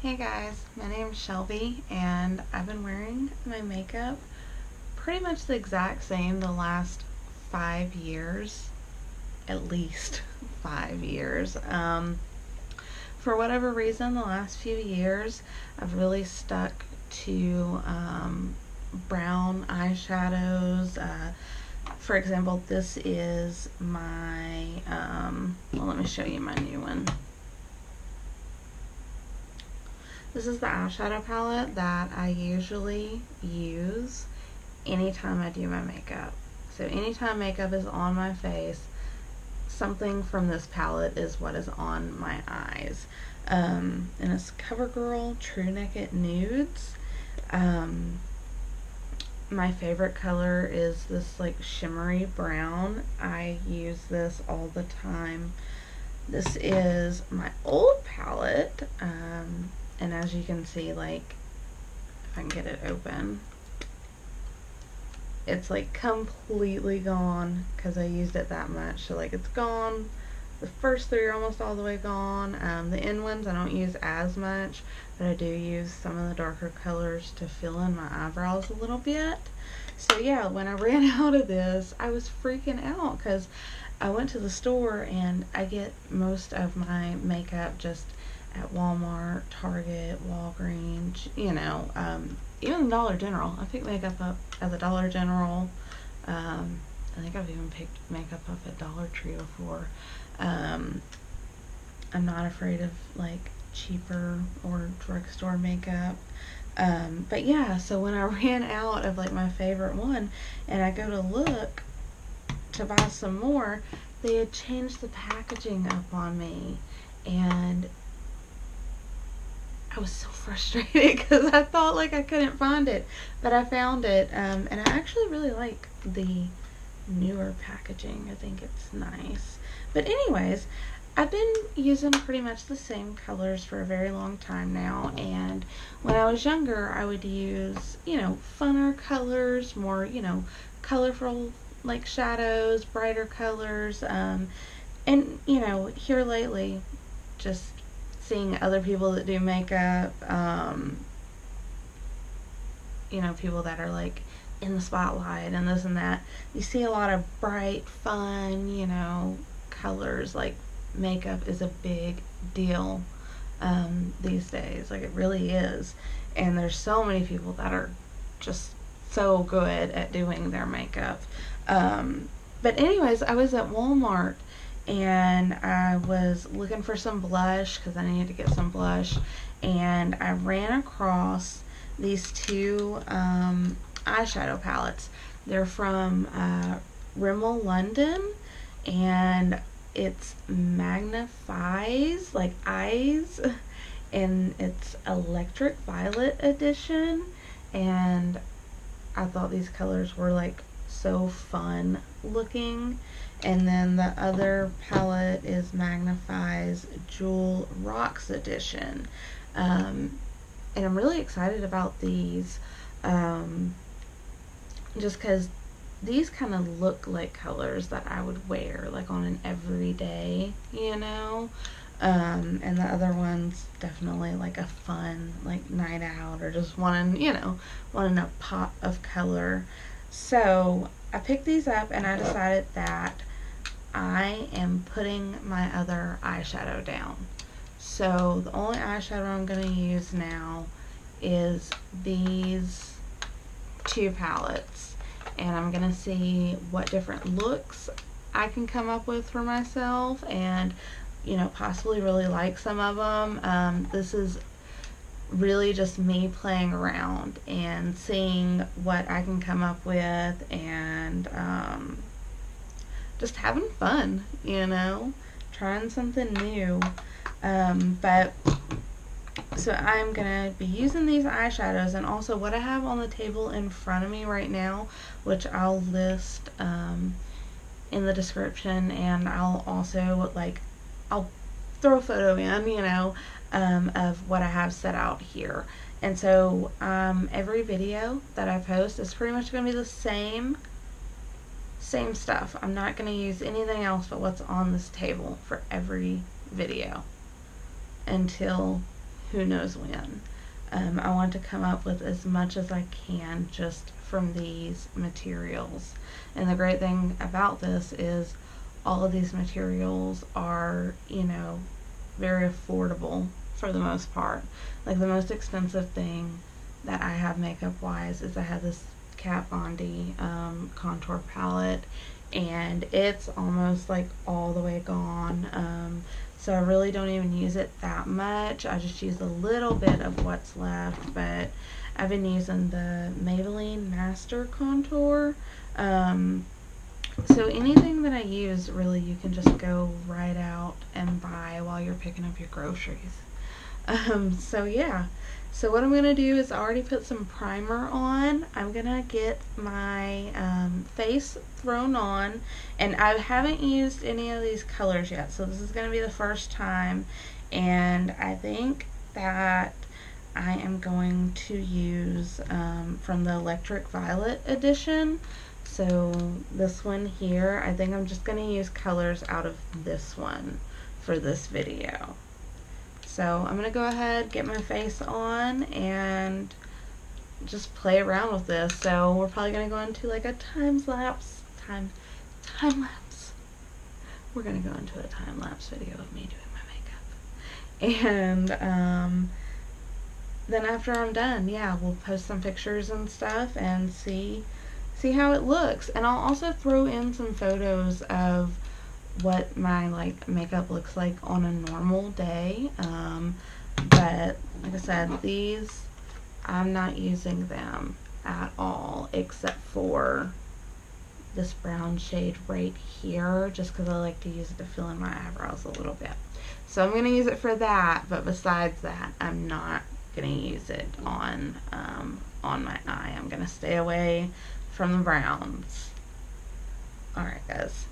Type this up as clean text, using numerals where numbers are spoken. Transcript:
Hey guys, my name's Shelby and I've been wearing my makeup pretty much the exact same the last 5 years, at least 5 years. For whatever reason, the last few years I've really stuck to brown eyeshadows. For example, this is my, well, let me show you my new one. This is the eyeshadow palette that I usually use anytime I do my makeup. So anytime makeup is on my face, something from this palette is what is on my eyes. And it's CoverGirl True Naked Nudes. My favorite color is this like shimmery brown. I use this all the time. This is my old palette. And as you can see, like, if I can get it open, it's like completely gone because I used it that much. So like it's gone. The first three are almost all the way gone. The end ones I don't use as much, but I do use some of the darker colors to fill in my eyebrows a little bit. So yeah, when I ran out of this, I was freaking out because I went to the store and I get most of my makeup just at Walmart, Target, Walgreens, you know, even Dollar General. I pick makeup up at the Dollar General. I think I've even picked makeup up at Dollar Tree before. I'm not afraid of like cheaper or drugstore makeup. But yeah, so when I ran out of like my favorite one and I go to look to buy some more, they had changed the packaging up on me, and I was so frustrated because I thought like I couldn't find it, but I found it, and I actually really like the newer packaging. I think it's nice. But anyways, I've been using pretty much the same colors for a very long time now, and when I was younger I would use, you know, funner colors, more, you know, colorful like shadows, brighter colors, and you know, here lately, just seeing other people that do makeup, you know, people that are like in the spotlight and this and that, you see a lot of bright, fun, you know, colors. Like makeup is a big deal these days. Like it really is. And there's so many people that are just so good at doing their makeup. But anyways, I was at Walmart and I was looking for some blush because I needed to get some blush, and I ran across these two eyeshadow palettes. They're from Rimmel London, and it's magnif'eyes, like eyes, and it's Electric Violet edition, and I thought these colors were like so fun looking. And then the other palette is magnif'eyes Jewel Rocks edition, and I'm really excited about these, just because these kind of look like colors that I would wear like on an everyday, you know. And the other one's definitely like a fun like night out, or just wanting, you know, wanting a pop of color. So I picked these up and I decided that I am putting my other eyeshadow down. So the only eyeshadow I'm going to use now is these two palettes, and I'm going to see what different looks I can come up with for myself, and, you know, possibly really like some of them. This is really just me playing around and seeing what I can come up with, and just having fun, you know, trying something new. But so I'm gonna be using these eyeshadows, and also what I have on the table in front of me right now, which I'll list in the description, and I'll also like, I'll throw a photo in, you know, of what I have set out here. And so every video that I post is pretty much going to be the same stuff. I'm not going to use anything else but what's on this table for every video until who knows when. I want to come up with as much as I can just from these materials. And the great thing about this is all of these materials are, you know, very affordable for the most part. Like the most expensive thing that I have makeup wise is I have this Kat Von D contour palette, and it's almost like all the way gone. So I really don't even use it that much. I just use a little bit of what's left, but I've been using the Maybelline Master Contour. So anything that I use, really, you can just go right out and buy while you're picking up your groceries. So yeah. So what I'm going to do is I already put some primer on. I'm going to get my face thrown on. And I haven't used any of these colors yet. So this is going to be the first time. And I think that I am going to use from the Electric Violet edition. So this one here, I think I'm just going to use colors out of this one for this video. So I'm going to go ahead, get my face on, and just play around with this. So we're probably going to go into like a time lapse. We're going to go into a time lapse video of me doing my makeup. And then after I'm done, yeah, we'll post some pictures and stuff and see how it looks. And I'll also throw in some photos of what my like makeup looks like on a normal day. But like I said, these, I'm not using them at all except for this brown shade right here, just because I like to use it to fill in my eyebrows a little bit. So I'm going to use it for that, but besides that, I'm not going to use it on my eye. I'm going to stay away from the browns. Alright guys.